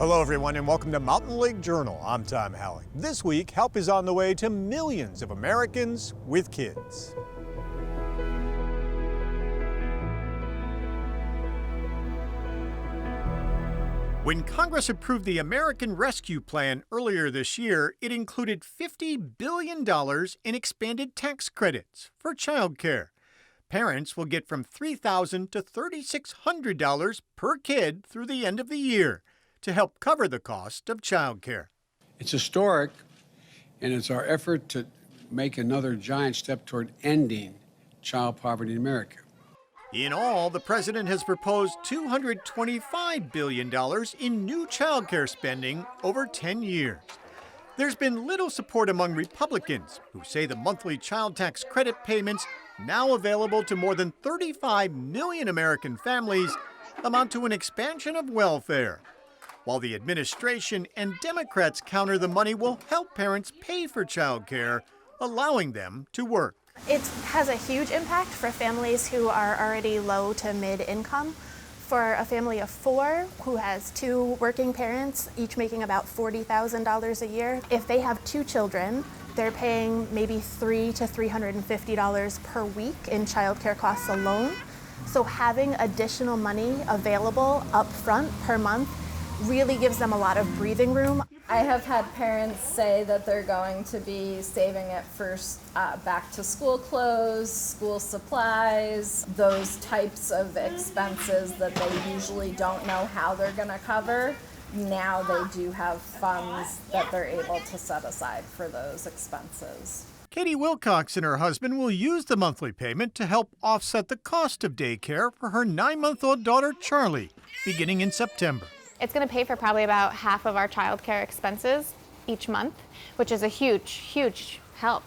Hello everyone and welcome to Mountain Lake Journal. I'm Tom Halleck. This week, help is on the way to millions of Americans with kids. When Congress approved the American Rescue Plan earlier this year, it included $50 billion in expanded tax credits for childcare. Parents will get from $3,000 to $3,600 per kid through the end of the year to help cover the cost of childcare. It's historic, and it's our effort to make another giant step toward ending child poverty in America. In all, the president has proposed $225 billion in new childcare spending over 10 years. There's been little support among Republicans, who say the monthly child tax credit payments, now available to more than 35 million American families, amount to an expansion of welfare. While the administration and Democrats counter the money will help parents pay for childcare, allowing them to work. It has a huge impact for families who are already low to mid-income. For a family of four who has two working parents, each making about $40,000 a year, if they have two children, they're paying maybe $300 to $350 per week in childcare costs alone. So having additional money available up front per month really gives them a lot of breathing room. I have had parents say that they're going to be saving it for back to school clothes, school supplies, those types of expenses that they usually don't know how they're going to cover. Now they do have funds that they're able to set aside for those expenses. Katie Wilcox and her husband will use the monthly payment to help offset the cost of daycare for her 9-month-old daughter, Charlie, beginning in September. It's going to pay for probably about half of our childcare expenses each month, which is a huge, huge help.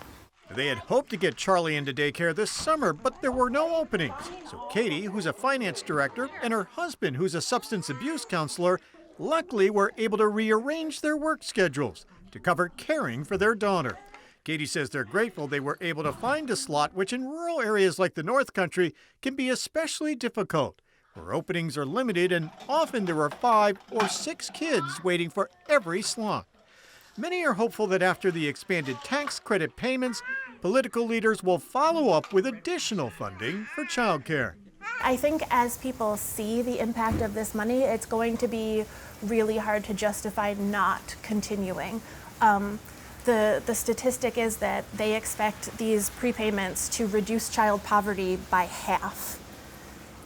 They had hoped to get Charlie into daycare this summer, but there were no openings. So Katie, who's a finance director, and her husband, who's a substance abuse counselor, luckily were able to rearrange their work schedules to cover caring for their daughter. Katie says they're grateful they were able to find a slot, which in rural areas like the North Country can be especially difficult, where openings are limited and often there are 5 or 6 kids waiting for every slot. Many are hopeful that after the expanded tax credit payments, political leaders will follow up with additional funding for childcare. I think as people see the impact of this money, it's going to be really hard to justify not continuing. The statistic is that they expect these prepayments to reduce child poverty by half.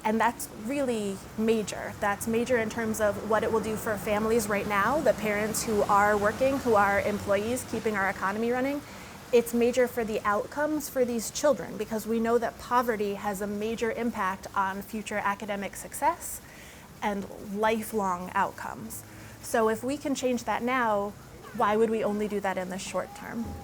And that's really major. That's major in terms of what it will do for families right now, the parents who are working, who are employees, keeping our economy running. It's major for the outcomes for these children because we know that poverty has a major impact on future academic success and lifelong outcomes. So if we can change that now, why would we only do that in the short term?